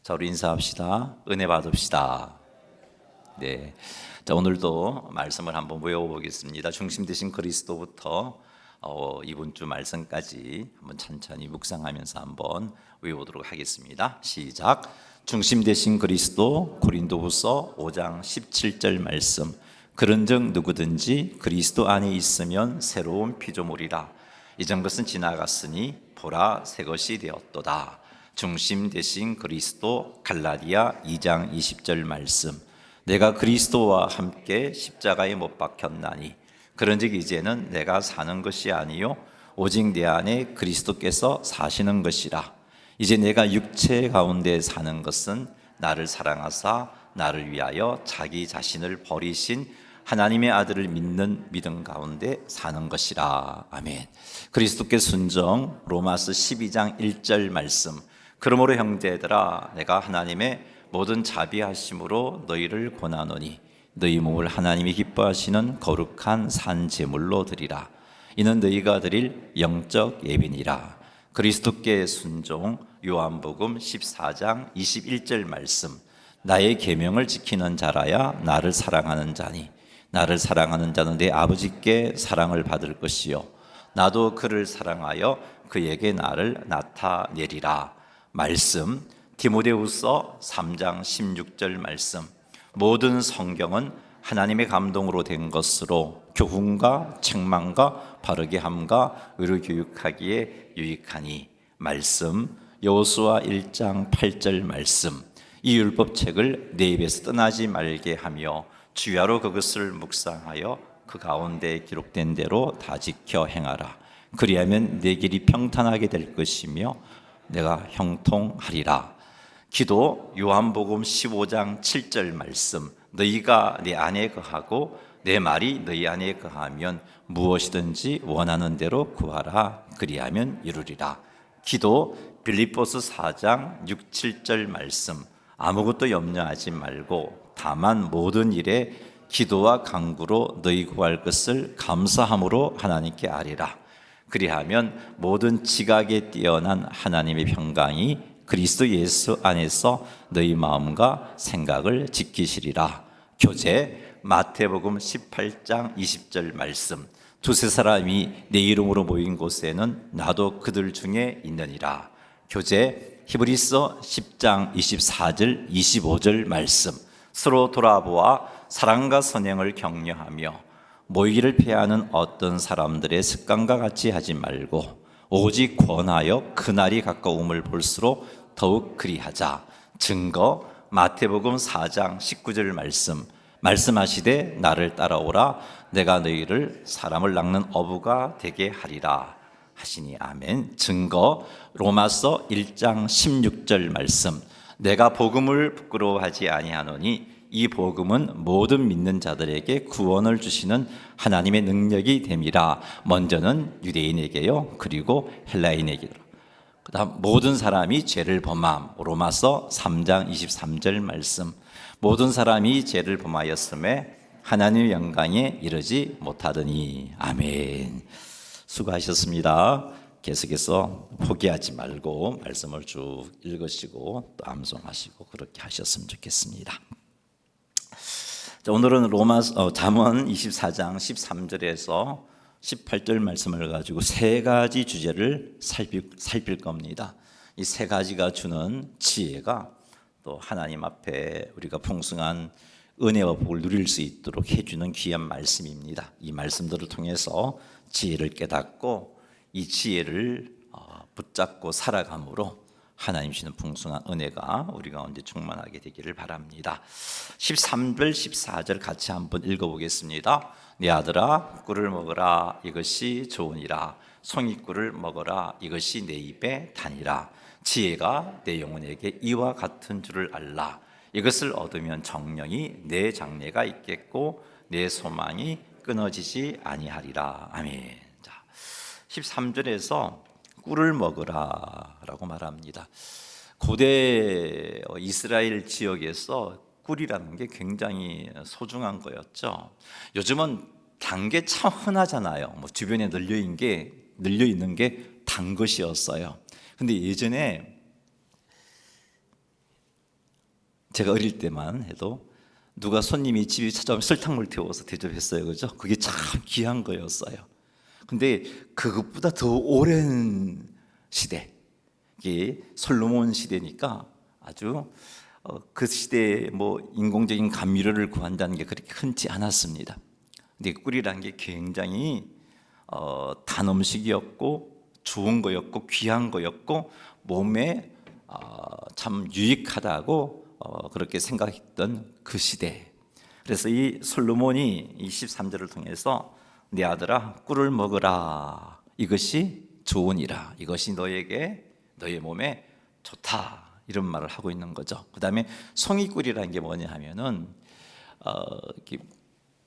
자, 우리 인사합시다. 은혜 받읍시다. 네. 자, 오늘도 말씀을 한번 외워보겠습니다. 중심 되신 그리스도부터 이번 주 말씀까지 한번 천천히 묵상하면서 한번 외워보도록 하겠습니다. 시작. 중심 되신 그리스도, 고린도후서 5장 17절 말씀. 그런즉 누구든지 그리스도 안에 있으면 새로운 피조물이라. 이전 것은 지나갔으니 보라 새 것이 되었도다. 중심 되신 그리스도, 갈라디아 2장 20절 말씀. 내가 그리스도와 함께 십자가에 못 박혔나니 그런즉 이제는 내가 사는 것이 아니요 오직 내 안에 그리스도께서 사시는 것이라. 이제 내가 육체 가운데 사는 것은 나를 사랑하사 나를 위하여 자기 자신을 버리신 하나님의 아들을 믿는 믿음 가운데 사는 것이라. 아멘. 그리스도께 순종. 로마서 12장 1절 말씀. 그러므로 형제들아 내가 하나님의 모든 자비하심으로 너희를 권하노니 너희 몸을 하나님이 기뻐하시는 거룩한 산 제물로 드리라. 이는 너희가 드릴 영적 예배니라. 그리스도께 순종. 요한복음 14장 21절 말씀. 나의 계명을 지키는 자라야 나를 사랑하는 자니 나를 사랑하는 자는 내 아버지께 사랑을 받을 것이요 나도 그를 사랑하여 그에게 나를 나타내리라. 말씀. 디모데후서 3장 16절 말씀. 모든 성경은 하나님의 감동으로 된 것으로 교훈과 책망과 바르게 함과 의로 교육하기에 유익하니. 말씀. 여호수아 1장 8절 말씀. 이 율법책을 내 입에서 떠나지 말게 하며 주야로 그것을 묵상하여 그 가운데 기록된 대로 다 지켜 행하라. 그리하면 내 길이 평탄하게 될 것이며 내가 형통하리라. 기도. 요한복음 15장 7절 말씀. 너희가 내 안에 거하고 내 말이 너희 안에 거하면 무엇이든지 원하는 대로 구하라. 그리하면 이루리라. 기도. 빌립보서 4장 6, 7절 말씀. 아무것도 염려하지 말고 다만 모든 일에 기도와 간구로 너희 구할 것을 감사함으로 하나님께 아뢰라. 그리하면 모든 지각에 뛰어난 하나님의 평강이 그리스도 예수 안에서 너희 마음과 생각을 지키시리라. 교제. 마태복음 18장 20절 말씀. 두세 사람이 내 이름으로 모인 곳에는 나도 그들 중에 있느니라. 교제. 히브리서 10장 24절 25절 말씀. 서로 돌아보아 사랑과 선행을 격려하며 모이기를 피하는 어떤 사람들의 습관과 같이 하지 말고 오직 권하여 그날이 가까움을 볼수록 더욱 그리하자. 증거. 마태복음 4장 19절 말씀. 말씀하시되 나를 따라오라 내가 너희를 사람을 낚는 어부가 되게 하리라 하시니. 아멘. 증거. 로마서 1장 16절 말씀. 내가 복음을 부끄러워하지 아니하노니 이 복음은 모든 믿는 자들에게 구원을 주시는 하나님의 능력이 됨이라. 먼저는 유대인에게요 그리고 헬라인에게로. 그다음 모든 사람이 죄를 범함. 로마서 3장 23절 말씀. 모든 사람이 죄를 범하였음에 하나님의 영광에 이르지 못하더니. 아멘. 수고하셨습니다. 계속해서 포기하지 말고 말씀을 쭉 읽으시고 또 암송하시고 그렇게 하셨으면 좋겠습니다. 자, 오늘은 잠언 24장 13절에서 18절 말씀을 가지고 세 가지 주제를 살필 겁니다. 이 세 가지가 주는 지혜가 또 하나님 앞에 우리가 풍성한 은혜와 복을 누릴 수 있도록 해주는 귀한 말씀입니다. 이 말씀들을 통해서 지혜를 깨닫고 이 지혜를 붙잡고 살아감으로 하나님 주시는 풍성한 은혜가 우리 가운데 충만하게 되기를 바랍니다. 13절 14절 같이 한번 읽어보겠습니다. 내 아들아 꿀을 먹어라 이것이 좋으니라. 송이꿀을 먹어라 이것이 내 입에 다니라. 지혜가 내 영혼에게 이와 같은 줄을 알라. 이것을 얻으면 정령이 내 장래가 있겠고 내 소망이 끊어지지 아니하리라. 아멘. 자, 13절에서 꿀을 먹으라 라고 말합니다. 고대 이스라엘 지역에서 꿀이라는 게 굉장히 소중한 거였죠. 요즘은 단 게 참 흔하잖아요. 주변에 널려 있는 게 단 것이었어요. 근데 예전에 제가 어릴 때만 해도 누가 손님이 집에 찾아오면 설탕물 데워서 대접했어요. 그죠? 그게 참 귀한 거였어요. 근데 그것보다 더 오랜 시대, 이게 솔로몬 시대니까 아주 그 시대에 뭐 인공적인 감미료를 구한다는 게 그렇게 흔치 않았습니다. 근데 꿀이라는 게 굉장히 단 음식이었고 좋은 거였고 귀한 거였고 몸에 참 유익하다고 그렇게 생각했던 그 시대. 그래서 이 솔로몬이 이 13절을 통해서 내 아들아 꿀을 먹으라, 이것이 좋으니라, 이것이 너에게 너의 몸에 좋다, 이런 말을 하고 있는 거죠. 그 다음에 송이꿀이라는 게 뭐냐 하면은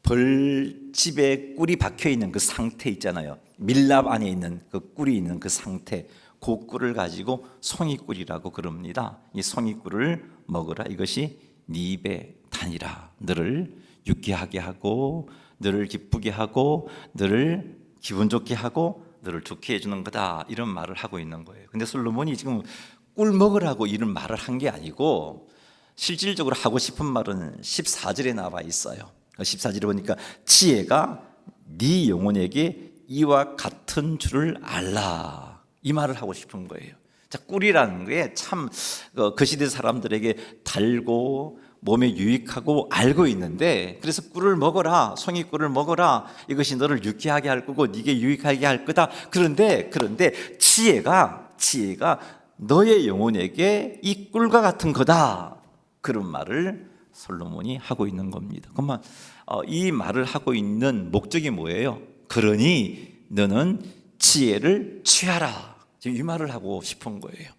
벌집에 꿀이 박혀 있는 그 상태 있잖아요. 밀랍 안에 있는 그 꿀이 있는 그 상태, 그 꿀을 가지고 송이꿀이라고 그럽니다. 이 송이꿀을 먹으라, 이것이 네 입에 다니라, 너를 유쾌하게 하고 너를 기쁘게 하고 너를 기분 좋게 하고 너를 좋게 해주는 거다, 이런 말을 하고 있는 거예요. 근데 솔로몬이 지금 꿀 먹으라고 이런 말을 한 게 아니고 실질적으로 하고 싶은 말은 14절에 나와 있어요. 14절에 보니까 지혜가 네 영혼에게 이와 같은 줄을 알라, 이 말을 하고 싶은 거예요. 자, 꿀이라는 게 참 그 시대 사람들에게 달고 몸에 유익하고 알고 있는데, 그래서 꿀을 먹어라, 송이꿀을 먹어라, 이것이 너를 유쾌하게 할 거고 네게 유익하게 할 거다. 그런데 지혜가 너의 영혼에게 이 꿀과 같은 거다, 그런 말을 솔로몬이 하고 있는 겁니다. 그러면 이 말을 하고 있는 목적이 뭐예요? 그러니 너는 지혜를 취하라, 지금 이 말을 하고 싶은 거예요.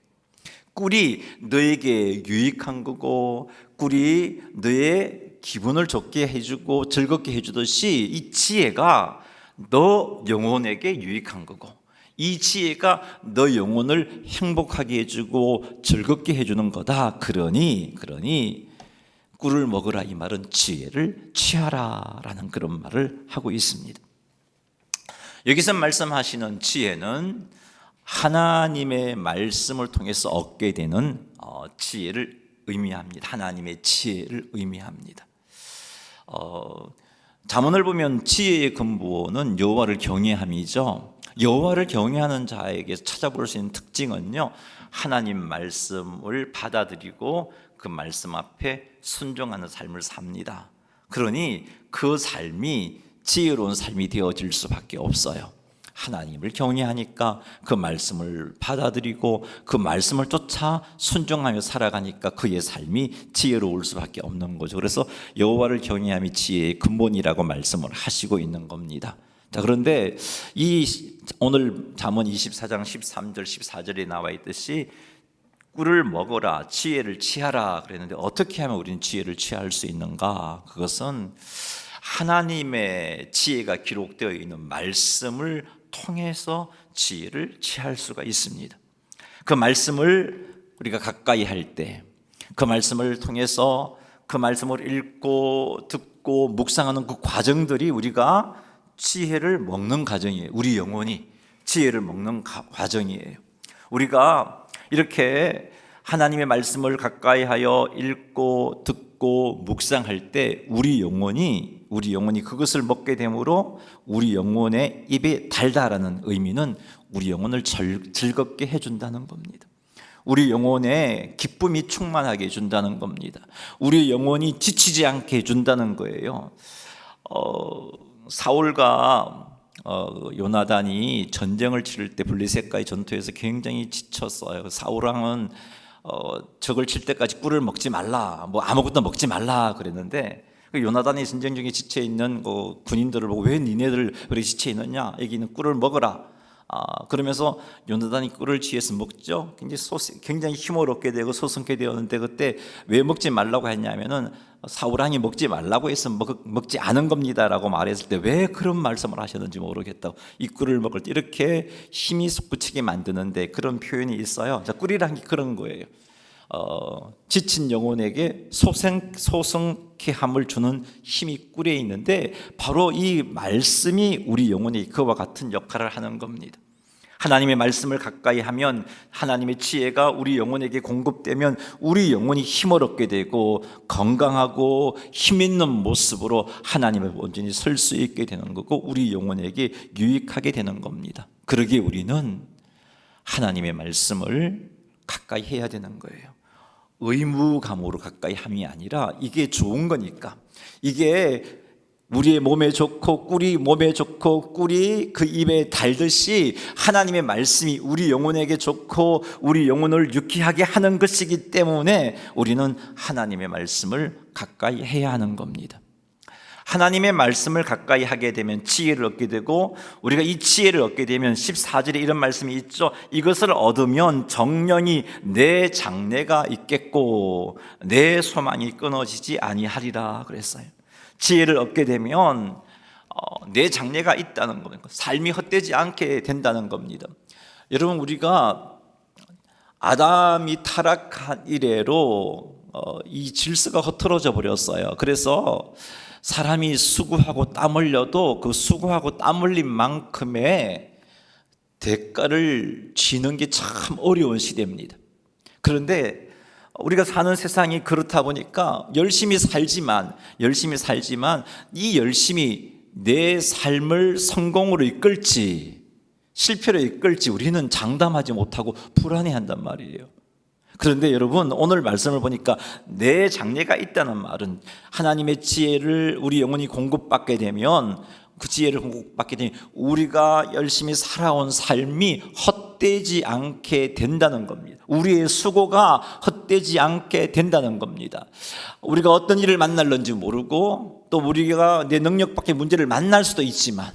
꿀이 너에게 유익한 거고 꿀이 너의 기분을 좋게 해주고 즐겁게 해주듯이 이 지혜가 너 영혼에게 유익한 거고, 이 지혜가 너 영혼을 행복하게 해주고 즐겁게 해주는 거다. 그러니 꿀을 먹으라, 이 말은 지혜를 취하라 라는 그런 말을 하고 있습니다. 여기서 말씀하시는 지혜는 하나님의 말씀을 통해서 얻게 되는 지혜를 의미합니다. 하나님의 지혜를 의미합니다. 잠언을 보면 지혜의 근본은 여호와를 경외함이죠. 여호와를 경외하는 자에게 찾아볼 수 있는 특징은요, 하나님 말씀을 받아들이고 그 말씀 앞에 순종하는 삶을 삽니다. 그러니 그 삶이 지혜로운 삶이 되어질 수밖에 없어요. 하나님을 경외하니까 그 말씀을 받아들이고 그 말씀을 쫓아 순종하며 살아가니까 그의 삶이 지혜로울 수밖에 없는 거죠. 그래서 여호와를 경외함이 지혜의 근본이라고 말씀을 하시고 있는 겁니다. 자, 그런데 이 오늘 잠언 24장 13절 14절에 나와 있듯이 꿀을 먹어라, 지혜를 취하라 그랬는데, 어떻게 하면 우리는 지혜를 취할 수 있는가? 그것은 하나님의 지혜가 기록되어 있는 말씀을 통해서 지혜를 취할 수가 있습니다. 그 말씀을 우리가 가까이 할 때, 그 말씀을 통해서 그 말씀을 읽고 듣고 묵상하는 그 과정들이 우리가 지혜를 먹는 과정이에요. 우리 영혼이 지혜를 먹는 과정이에요. 우리가 이렇게 하나님의 말씀을 가까이 하여 읽고 듣고 묵상할 때 우리 영혼이 그것을 먹게 되므로 우리 영혼의 입에 달다라는 의미는 우리 영혼을 즐겁게 해준다는 겁니다. 우리 영혼에 기쁨이 충만하게 해준다는 겁니다. 우리 영혼이 지치지 않게 해준다는 거예요. 사울과 요나단이 전쟁을 치를 때 블레셋과의 전투에서 굉장히 지쳤어요. 사울왕은 적을 칠 때까지 꿀을 먹지 말라, 뭐 아무것도 먹지 말라 그랬는데, 요나단이 전쟁 중에 지쳐 있는 군인들을 보고 왜 니네들 그렇게 지쳐 있느냐, 여기는 꿀을 먹어라. 그러면서 요나단이 꿀을 취해서 먹죠. 굉장히 힘을 얻게 되고 소성케 되었는데, 그때 왜 먹지 말라고 했냐면은 사울왕이 먹지 말라고 해서 먹지 않은 겁니다라고 말했을 때 왜 그런 말씀을 하셨는지 모르겠다고, 이 꿀을 먹을 때 이렇게 힘이 솟구치게 만드는데 그런 표현이 있어요. 자, 꿀이란 게 그런 거예요. 지친 영혼에게 소성케함을 주는 힘이 꿀에 있는데, 바로 이 말씀이 우리 영혼에 그와 같은 역할을 하는 겁니다. 하나님의 말씀을 가까이 하면 하나님의 지혜가 우리 영혼에게 공급되면 우리 영혼이 힘을 얻게 되고 건강하고 힘 있는 모습으로 하나님의 온전히 설 수 있게 되는 거고 우리 영혼에게 유익하게 되는 겁니다. 그러기에 우리는 하나님의 말씀을 가까이 해야 되는 거예요. 의무감으로 가까이 함이 아니라 이게 좋은 거니까, 이게 우리의 몸에 좋고 꿀이 몸에 좋고 꿀이 그 입에 달듯이 하나님의 말씀이 우리 영혼에게 좋고 우리 영혼을 유쾌하게 하는 것이기 때문에 우리는 하나님의 말씀을 가까이 해야 하는 겁니다. 하나님의 말씀을 가까이 하게 되면 지혜를 얻게 되고, 우리가 이 지혜를 얻게 되면 14절에 이런 말씀이 있죠. 이것을 얻으면 정령이 내 장래가 있겠고 내 소망이 끊어지지 아니하리라 그랬어요. 지혜를 얻게 되면 내 장래가 있다는 겁니다. 삶이 헛되지 않게 된다는 겁니다. 여러분, 우리가 아담이 타락한 이래로 이 질서가 흐트러져 버렸어요. 그래서 사람이 수고하고 땀 흘려도 그 수고하고 땀 흘린 만큼의 대가를 지는 게 참 어려운 시대입니다. 그런데 우리가 사는 세상이 그렇다 보니까 열심히 살지만 이 열심이 내 삶을 성공으로 이끌지 실패로 이끌지 우리는 장담하지 못하고 불안해한단 말이에요. 그런데 여러분, 오늘 말씀을 보니까 내 장래가 있다는 말은 하나님의 지혜를 우리 영혼이 공급받게 되면, 그 지혜를 공급받게 되면 우리가 열심히 살아온 삶이 헛되지 않게 된다는 겁니다. 우리의 수고가 헛되지 않게 된다는 겁니다. 우리가 어떤 일을 만날는지 모르고 또 우리가 내 능력 밖의 문제를 만날 수도 있지만,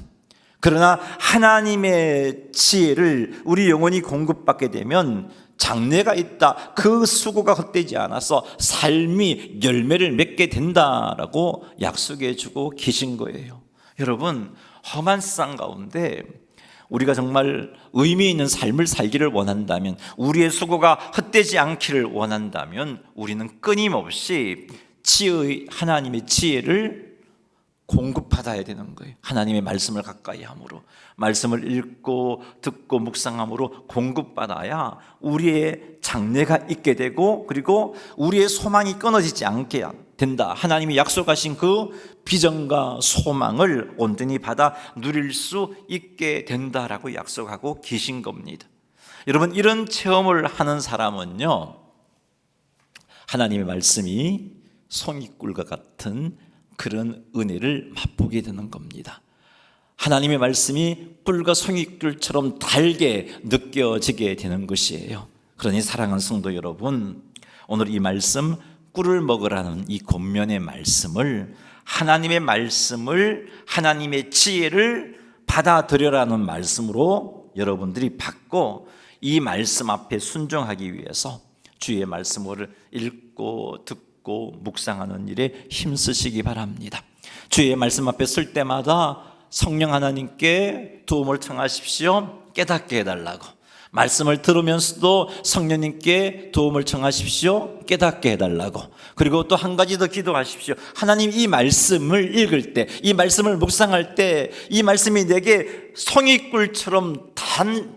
그러나 하나님의 지혜를 우리 영혼이 공급받게 되면 장래가 있다. 그 수고가 헛되지 않아서 삶이 열매를 맺게 된다라고 약속해 주고 계신 거예요. 여러분, 험한 세상 가운데 우리가 정말 의미 있는 삶을 살기를 원한다면, 우리의 수고가 헛되지 않기를 원한다면 우리는 끊임없이 하나님의 지혜를 공급받아야 되는 거예요. 하나님의 말씀을 가까이 함으로, 말씀을 읽고 듣고 묵상함으로 공급받아야 우리의 장래가 있게 되고, 그리고 우리의 소망이 끊어지지 않게 된다. 하나님이 약속하신 그 비전과 소망을 온전히 받아 누릴 수 있게 된다라고 약속하고 계신 겁니다. 여러분, 이런 체험을 하는 사람은요, 하나님의 말씀이 송이꿀과 같은 그런 은혜를 맛보게 되는 겁니다. 하나님의 말씀이 꿀과 송이꿀처럼 달게 느껴지게 되는 것이에요. 그러니 사랑하는 성도 여러분, 오늘 이 말씀, 꿀을 먹으라는 이 권면의 말씀을, 하나님의 말씀을, 하나님의 지혜를 받아들여라는 말씀으로 여러분들이 받고, 이 말씀 앞에 순종하기 위해서 주의 말씀을 읽고 듣고 묵상하는 일에 힘쓰시기 바랍니다. 주의 말씀 앞에 설 때마다 성령 하나님께 도움을 청하십시오. 깨닫게 해달라고. 말씀을 들으면서도 성령님께 도움을 청하십시오. 깨닫게 해달라고. 그리고 또 한 가지 더 기도하십시오. 하나님, 이 말씀을 읽을 때, 이 말씀을 묵상할 때 이 말씀이 내게 송이꿀처럼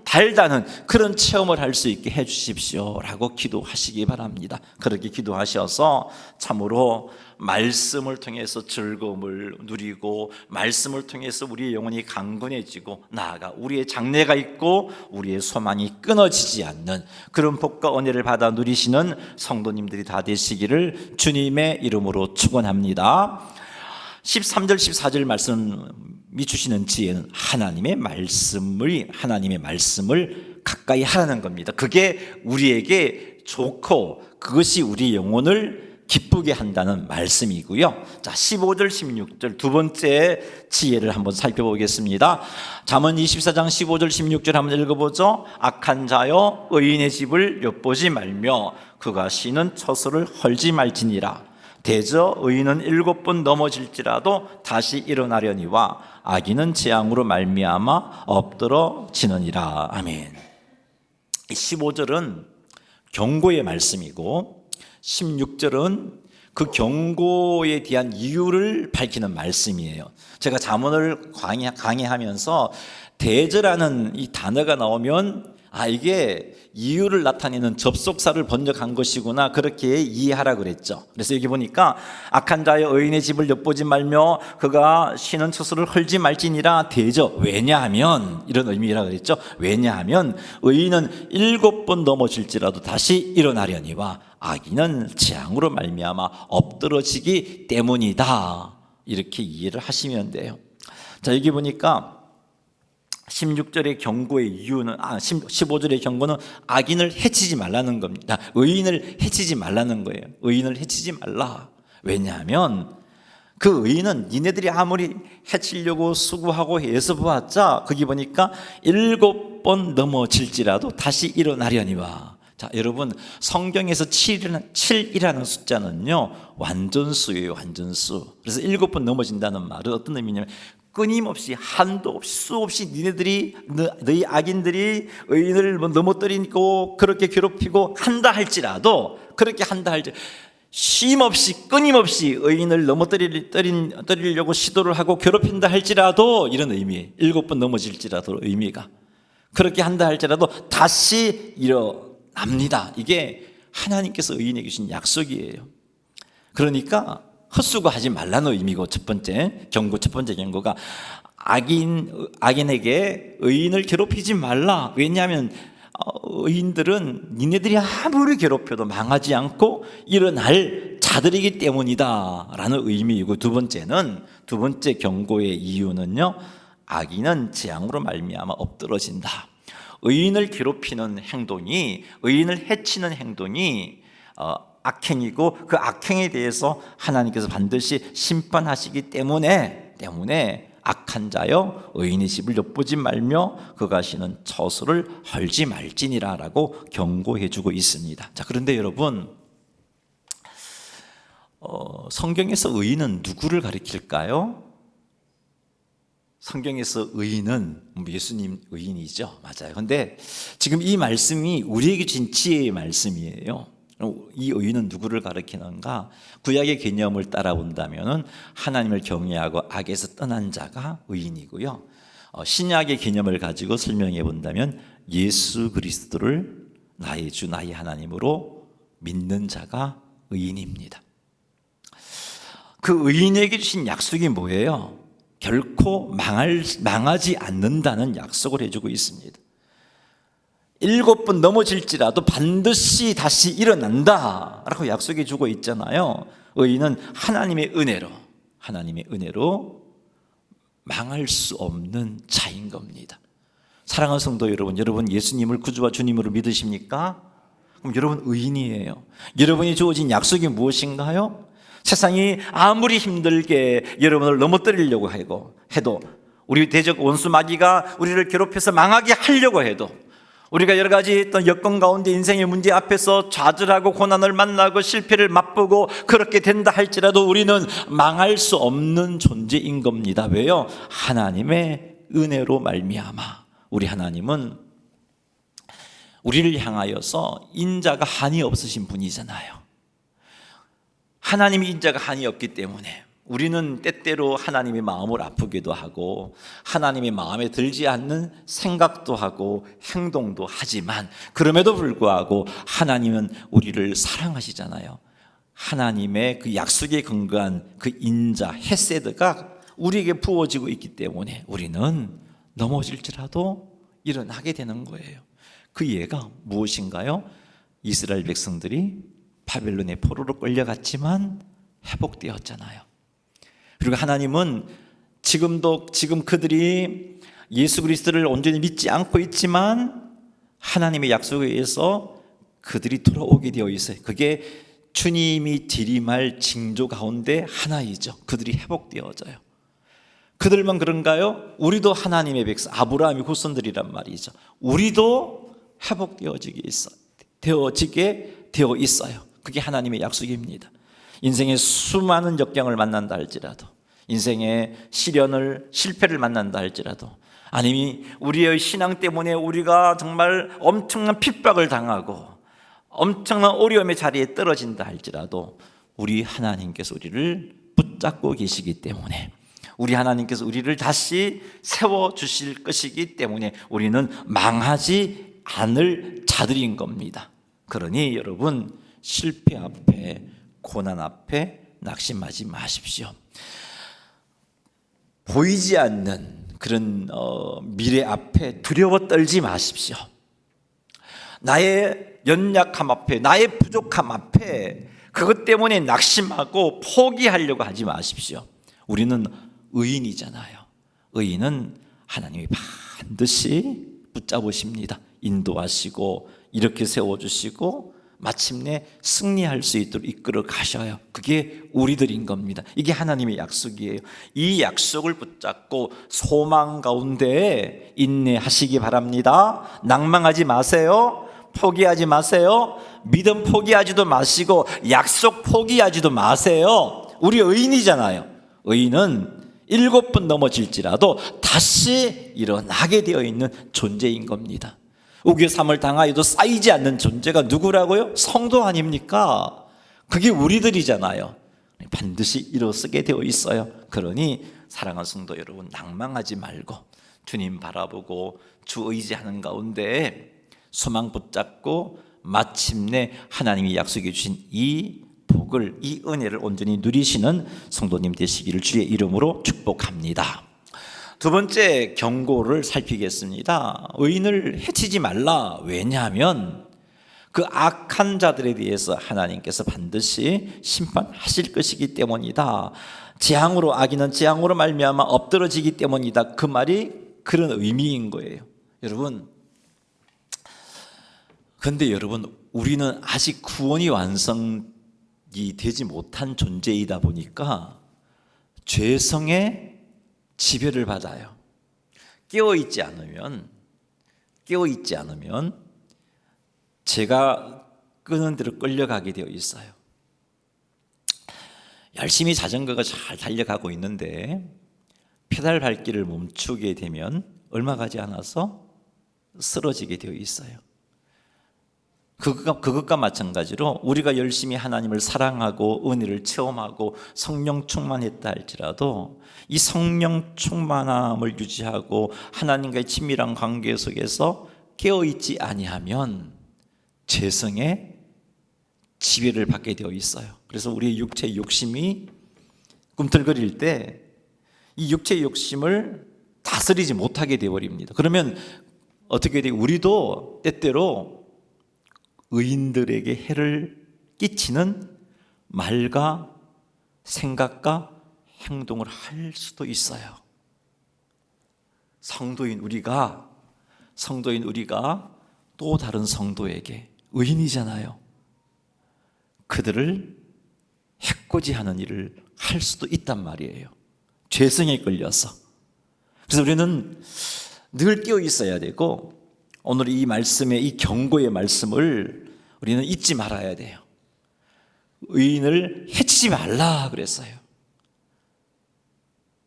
달다는 그런 체험을 할 수 있게 해주십시오 라고 기도하시기 바랍니다. 그렇게 기도하셔서 참으로 말씀을 통해서 즐거움을 누리고, 말씀을 통해서 우리의 영혼이 강건해지고, 나아가 우리의 장래가 있고 우리의 소망이 끊어지지 않는 그런 복과 은혜를 받아 누리시는 성도님들이 다 되시기를 주님의 이름으로 축원합니다. 13절 14절 말씀이 주시는 지혜는 하나님의 말씀을 가까이 하라는 겁니다. 그게 우리에게 좋고 그것이 우리 영혼을 기쁘게 한다는 말씀이고요. 자, 15절 16절 두 번째 지혜를 한번 살펴보겠습니다. 잠언 24장 15절 16절 한번 읽어보죠. 악한 자여 의인의 집을 엿보지 말며 그가 쉬는 처소를 헐지 말지니라. 대저 의인은 7번 넘어질지라도 다시 일어나려니와 악인은 재앙으로 말미암아 엎드러지느니라. 아멘. 15절은 경고의 말씀이고 16절은 그 경고에 대한 이유를 밝히는 말씀이에요. 제가 잠언을 강의하면서 대저라는 이 단어가 나오면 이게 이유를 나타내는 접속사를 번역한 것이구나, 그렇게 이해하라 그랬죠. 그래서 여기 보니까 악한 자의 의인의 집을 엿보지 말며 그가 쉬는 처소를 헐지 말지니라 대저. 왜냐하면, 이런 의미라 그랬죠. 왜냐하면 의인은 7번 넘어질지라도 다시 일어나려니와 악인은 재앙으로 말미암아 엎드러지기 때문이다. 이렇게 이해를 하시면 돼요. 자, 여기 보니까 16절의 경고의 이유는 15절의 경고는 악인을 해치지 말라는 겁니다. 의인을 해치지 말라는 거예요. 의인을 해치지 말라. 왜냐하면 그 의인은 니네들이 아무리 해치려고 수고하고 애써 보았자 거기 보니까 7번 넘어질지라도 다시 일어나려니와. 자, 여러분, 성경에서 7이라는 숫자는요 완전수예요. 완전수. 그래서 7번 넘어진다는 말은 어떤 의미냐면 끊임없이, 한도 없이, 수없이 너희 악인들이 의인을 넘어뜨리고 그렇게 괴롭히고 한다 할지라도, 그렇게 한다 할지라도 쉼없이 끊임없이 의인을 넘어뜨리려고 시도를 하고 괴롭힌다 할지라도, 이런 의미예요. 7번 넘어질지라도 의미가, 그렇게 한다 할지라도 다시 일어납니다. 이게 하나님께서 의인에게 주신 약속이에요. 그러니까 헛수고하지 말라는 의미고, 첫 번째 경고가 악인에게 의인을 괴롭히지 말라. 왜냐하면 의인들은 니네들이 아무리 괴롭혀도 망하지 않고 일어날 자들이기 때문이다 라는 의미이고, 두 번째 경고의 이유는요, 악인은 재앙으로 말미암아 엎드러진다. 의인을 괴롭히는 행동이, 의인을 해치는 행동이 악행이고, 그 악행에 대해서 하나님께서 반드시 심판하시기 때문에 악한 자여 의인의 집을 엿보지 말며 그가 쉬는 처소를 헐지 말지니라 라고 경고해 주고 있습니다. 자, 그런데 여러분, 성경에서 의인은 누구를 가리킬까요? 성경에서 의인은 예수님 의인이죠. 맞아요. 그런데 지금 이 말씀이 우리에게 준 지혜의 말씀이에요. 이 의인은 누구를 가리키는가? 구약의 개념을 따라본다면 하나님을 경외하고 악에서 떠난 자가 의인이고요, 신약의 개념을 가지고 설명해 본다면 예수 그리스도를 나의 주 나의 하나님으로 믿는 자가 의인입니다. 그 의인에게 주신 약속이 뭐예요? 결코 망하지 않는다는 약속을 해주고 있습니다. 7번 넘어질지라도 반드시 다시 일어난다 라고 약속해 주고 있잖아요. 의인은 하나님의 은혜로 망할 수 없는 자인 겁니다. 사랑하는 성도 여러분 예수님을 구주와 주님으로 믿으십니까? 그럼 여러분 의인이에요. 여러분이 주어진 약속이 무엇인가요? 세상이 아무리 힘들게 여러분을 넘어뜨리려고 해도, 우리 대적 원수 마귀가 우리를 괴롭혀서 망하게 하려고 해도, 우리가 여러 가지 어떤 여건 가운데 인생의 문제 앞에서 좌절하고 고난을 만나고 실패를 맛보고 그렇게 된다 할지라도 우리는 망할 수 없는 존재인 겁니다. 왜요? 하나님의 은혜로 말미암아. 우리 하나님은 우리를 향하여서 인자가 한이 없으신 분이잖아요. 하나님이 인자가 한이 없기 때문에 우리는 때때로 하나님의 마음을 아프기도 하고 하나님의 마음에 들지 않는 생각도 하고 행동도 하지만, 그럼에도 불구하고 하나님은 우리를 사랑하시잖아요. 하나님의 그 약속에 근거한 그 인자, 헤세드가 우리에게 부어지고 있기 때문에 우리는 넘어질지라도 일어나게 되는 거예요. 그 예가 무엇인가요? 이스라엘 백성들이 바벨론의 포로로 끌려갔지만 회복되었잖아요. 그리고 하나님은 지금 그들이 예수 그리스도를 온전히 믿지 않고 있지만 하나님의 약속에 의해서 그들이 돌아오게 되어 있어요. 그게 주님이 들이말 징조 가운데 하나이죠. 그들이 회복되어져요. 그들만 그런가요? 우리도 하나님의 백성, 아브라함의 후손들이란 말이죠. 우리도 회복되어지게 되어 있어요. 그게 하나님의 약속입니다. 인생의 수많은 역경을 만난다 할지라도, 인생의 실패를 만난다 할지라도, 아니면 우리의 신앙 때문에 우리가 정말 엄청난 핍박을 당하고 엄청난 어려움의 자리에 떨어진다 할지라도 우리 하나님께서 우리를 붙잡고 계시기 때문에, 우리 하나님께서 우리를 다시 세워주실 것이기 때문에 우리는 망하지 않을 자들인 겁니다. 그러니 여러분, 실패 앞에, 고난 앞에 낙심하지 마십시오. 보이지 않는 그런 미래 앞에 두려워 떨지 마십시오. 나의 연약함 앞에, 나의 부족함 앞에 그것 때문에 낙심하고 포기하려고 하지 마십시오. 우리는 의인이잖아요. 의인은 하나님이 반드시 붙잡으십니다. 인도하시고 이렇게 세워주시고 마침내 승리할 수 있도록 이끌어 가셔요. 그게 우리들인 겁니다. 이게 하나님의 약속이에요. 이 약속을 붙잡고 소망 가운데 인내하시기 바랍니다. 낭망하지 마세요. 포기하지 마세요. 믿음 포기하지도 마시고 약속 포기하지도 마세요. 우리 의인이잖아요. 의인은 7번 넘어질지라도 다시 일어나게 되어 있는 존재인 겁니다. 우겨삼을 당하여도 쌓이지 않는 존재가 누구라고요? 성도 아닙니까? 그게 우리들이잖아요. 반드시 일어서게 되어 있어요. 그러니 사랑하는 성도 여러분, 낭망하지 말고 주님 바라보고 주 의지하는 가운데 소망 붙잡고 마침내 하나님이 약속해 주신 이 복을, 이 은혜를 온전히 누리시는 성도님 되시기를 주의 이름으로 축복합니다. 두 번째 경고를 살피겠습니다. 의인을 해치지 말라. 왜냐하면 그 악한 자들에 대해서 하나님께서 반드시 심판하실 것이기 때문이다. 재앙으로, 악인은 재앙으로 말미암아 엎드러지기 때문이다. 그 말이 그런 의미인 거예요. 여러분, 그런데 여러분, 우리는 아직 구원이 완성이 되지 못한 존재이다 보니까 죄성의 지배를 받아요. 깨어있지 않으면 제가 끄는 대로 끌려가게 되어 있어요. 열심히 자전거가 잘 달려가고 있는데 페달 밟기를 멈추게 되면 얼마 가지 않아서 쓰러지게 되어 있어요. 그것과 마찬가지로 우리가 열심히 하나님을 사랑하고 은혜를 체험하고 성령 충만했다 할지라도 이 성령 충만함을 유지하고 하나님과의 친밀한 관계 속에서 깨어있지 아니하면 죄성의 지배를 받게 되어 있어요. 그래서 우리의 육체의 욕심이 꿈틀거릴 때 이 육체의 욕심을 다스리지 못하게 되어버립니다. 그러면 어떻게 돼요? 우리도 때때로 의인들에게 해를 끼치는 말과 생각과 행동을 할 수도 있어요. 성도인 우리가 또 다른 성도에게, 의인이잖아요, 그들을 해코지하는 일을 할 수도 있단 말이에요. 죄성에 끌려서. 그래서 우리는 늘 깨어 있어야 되고, 오늘 이 말씀의, 이 경고의 말씀을 우리는 잊지 말아야 돼요. 의인을 해치지 말라 그랬어요.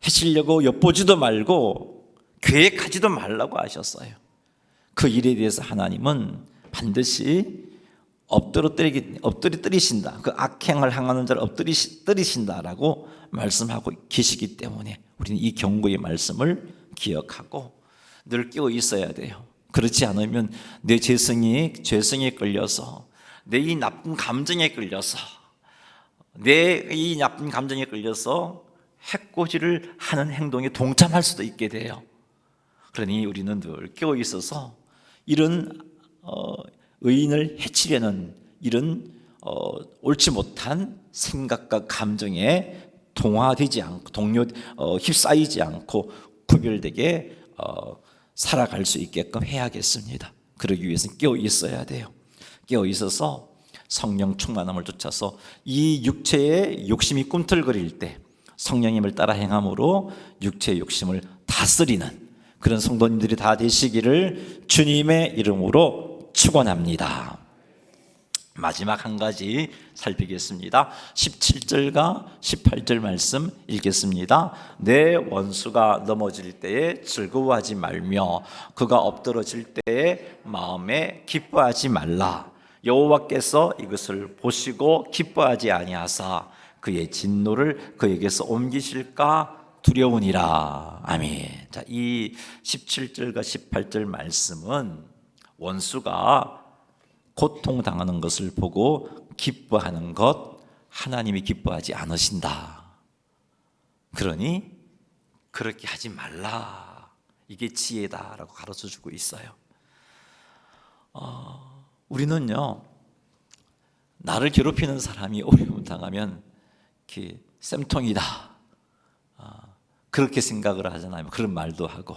해치려고 엿보지도 말고 계획하지도 말라고 하셨어요. 그 일에 대해서 하나님은 반드시 엎드리신다. 그 악행을 행하는 자를 엎드리신다라고 말씀하고 계시기 때문에 우리는 이 경고의 말씀을 기억하고 늘 깨어 있어야 돼요. 그렇지 않으면 내 죄성에 끌려서, 내 이 나쁜 감정에 끌려서, 해코지를 하는 행동에 동참할 수도 있게 돼요. 그러니 우리는 늘 깨어 있어서 이런 의인을 해치려는 이런 옳지 못한 생각과 감정에 동화되지 않고 휩싸이지 않고 구별되게 살아갈 수 있게끔 해야겠습니다. 그러기 위해서는 깨어 있어야 돼요. 깨어 있어서 성령 충만함을 쫓아서 이 육체의 욕심이 꿈틀거릴 때 성령님을 따라 행함으로 육체의 욕심을 다스리는 그런 성도님들이 다 되시기를 주님의 이름으로 축원합니다. 마지막 한 가지 살피겠습니다. 17절과 18절 말씀 읽겠습니다. 내 원수가 넘어질 때에 즐거워하지 말며 그가 엎드러질 때에 마음에 기뻐하지 말라. 여호와께서 이것을 보시고 기뻐하지 아니하사 그의 진노를 그에게서 옮기실까 두려우니라. 아멘. 자, 이 17절과 18절 말씀은 원수가 고통당하는 것을 보고 기뻐하는 것, 하나님이 기뻐하지 않으신다. 그러니 그렇게 하지 말라. 이게 지혜다라고 가르쳐주고 있어요. 우리는요, 나를 괴롭히는 사람이 어려움 당하면 쌤통이다, 그렇게 생각을 하잖아요. 그런 말도 하고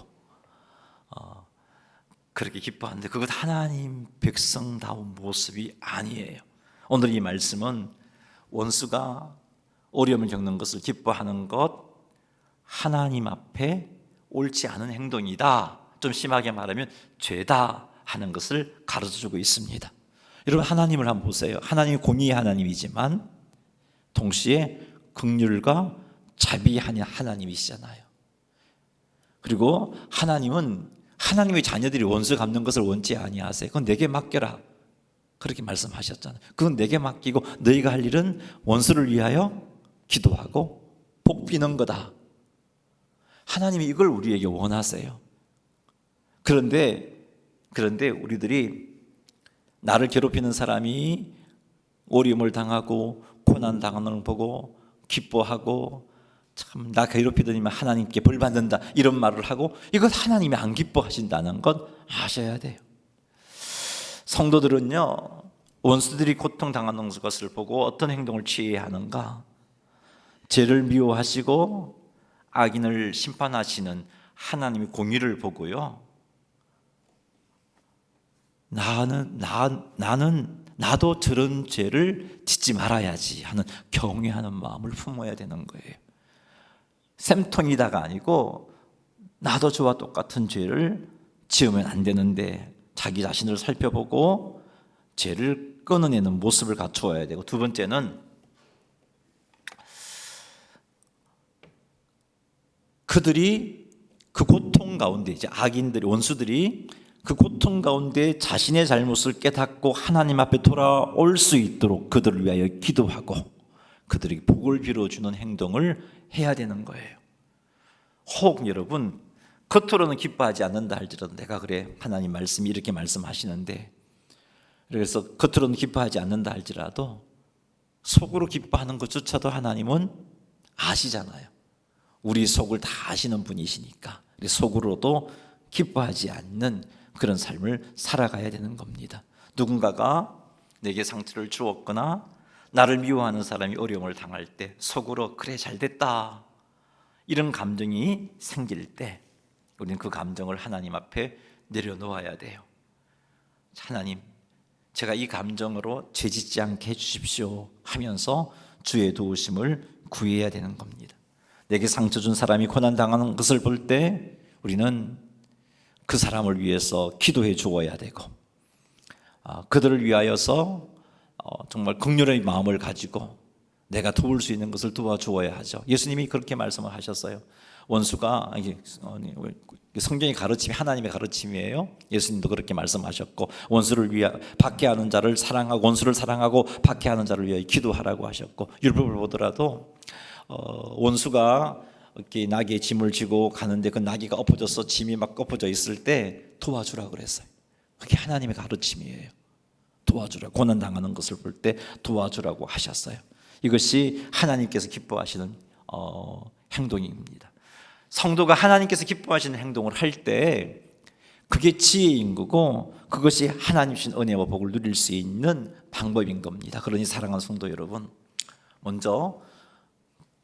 그렇게 기뻐하는데 그것 하나님 백성다운 모습이 아니에요. 오늘 이 말씀은 원수가 어려움을 겪는 것을 기뻐하는 것, 하나님 앞에 옳지 않은 행동이다, 좀 심하게 말하면 죄다 하는 것을 가르쳐주고 있습니다. 여러분, 하나님을 한번 보세요. 하나님이 공의의 하나님이지만 동시에 긍휼과 자비하는 하나님이시잖아요. 그리고 하나님은 하나님의 자녀들이 원수 갚는 것을 원치 아니하세요. 그건 내게 맡겨라, 그렇게 말씀하셨잖아요. 그건 내게 맡기고 너희가 할 일은 원수를 위하여 기도하고 복 비는 거다. 하나님이 이걸 우리에게 원하세요. 그런데 우리들이 나를 괴롭히는 사람이 어려움을 당하고 고난 당하는 걸 보고 기뻐하고, 참 나 괴롭히더니만 하나님께 벌 받는다, 이런 말을 하고, 이것 하나님이 안 기뻐하신다는 건 아셔야 돼요. 성도들은요, 원수들이 고통당하는 것을 보고 어떤 행동을 취해야 하는가? 죄를 미워하시고 악인을 심판하시는 하나님의 공의를 보고요, 나도 저런 죄를 짓지 말아야지 하는 경외하는 마음을 품어야 되는 거예요. 쌤통이다가 아니고, 나도 저와 똑같은 죄를 지으면 안 되는데 자기 자신을 살펴보고 죄를 끊어내는 모습을 갖추어야 되고, 두 번째는 그들이 그 고통 가운데, 이제 악인들이, 원수들이 그 고통 가운데 자신의 잘못을 깨닫고 하나님 앞에 돌아올 수 있도록 그들을 위하여 기도하고 그들에게 복을 빌어주는 행동을 해야 되는 거예요. 혹 여러분, 겉으로는 기뻐하지 않는다 할지라도, 내가 그래, 하나님 말씀이 이렇게 말씀하시는데, 그래서 겉으로는 기뻐하지 않는다 할지라도 속으로 기뻐하는 것조차도 하나님은 아시잖아요. 우리 속을 다 아시는 분이시니까 속으로도 기뻐하지 않는 그런 삶을 살아가야 되는 겁니다. 누군가가 내게 상처를 주었거나 나를 미워하는 사람이 어려움을 당할 때 속으로 그래, 잘됐다, 이런 감정이 생길 때 우리는 그 감정을 하나님 앞에 내려놓아야 돼요. 하나님, 제가 이 감정으로 죄짓지 않게 해주십시오 하면서 주의 도우심을 구해야 되는 겁니다. 내게 상처 준 사람이 고난당하는 것을 볼 때 우리는 그 사람을 위해서 기도해 주어야 되고, 그들을 위하여서 정말 긍휼의 마음을 가지고 내가 도울 수 있는 것을 도와주어야 하죠. 예수님이 그렇게 말씀을 하셨어요. 원수가, 성경의 가르침이 하나님의 가르침이에요. 예수님도 그렇게 말씀하셨고, 원수를 위하 박해하는 자를 사랑하고, 원수를 사랑하고 박해하는 자를 위하여 기도하라고 하셨고, 율법을 보더라도 원수가 이렇게 나귀에 짐을 지고 가는데 그 나귀가 엎어져서 짐이 막 엎어져 있을 때 도와주라고 그랬어요. 그게 하나님의 가르침이에요. 도와주라, 고난 당하는 것을 볼 때 도와주라고 하셨어요. 이것이 하나님께서 기뻐하시는 행동입니다. 성도가 하나님께서 기뻐하시는 행동을 할 때 그게 지혜인 거고, 그것이 하나님 주신 은혜와 복을 누릴 수 있는 방법인 겁니다. 그러니 사랑하는 성도 여러분, 먼저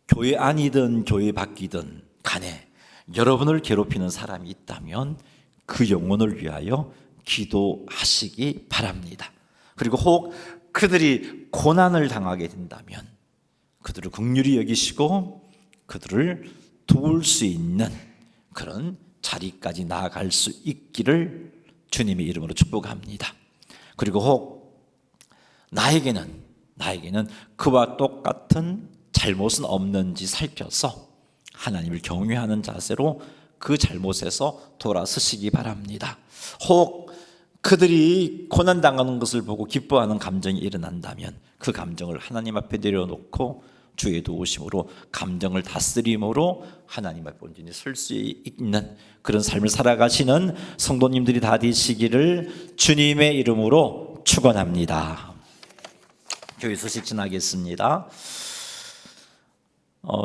교회 안이든 교회 밖이든 간에 여러분을 괴롭히는 사람이 있다면 그 영혼을 위하여 기도하시기 바랍니다. 그리고 혹 그들이 고난을 당하게 된다면 그들을 긍휼히 여기시고 그들을 도울 수 있는 그런 자리까지 나아갈 수 있기를 주님의 이름으로 축복합니다. 그리고 혹 나에게는 그와 똑같은 잘못은 없는지 살펴서 하나님을 경외하는 자세로 그 잘못에서 돌아서시기 바랍니다. 혹 그들이 고난당하는 것을 보고 기뻐하는 감정이 일어난다면 그 감정을 하나님 앞에 내려놓고 주의 도우심으로 감정을 다스림으로 하나님 앞에 온전히 설 수 있는 그런 삶을 살아가시는 성도님들이 다 되시기를 주님의 이름으로 축원합니다. 교회 소식 전하겠습니다.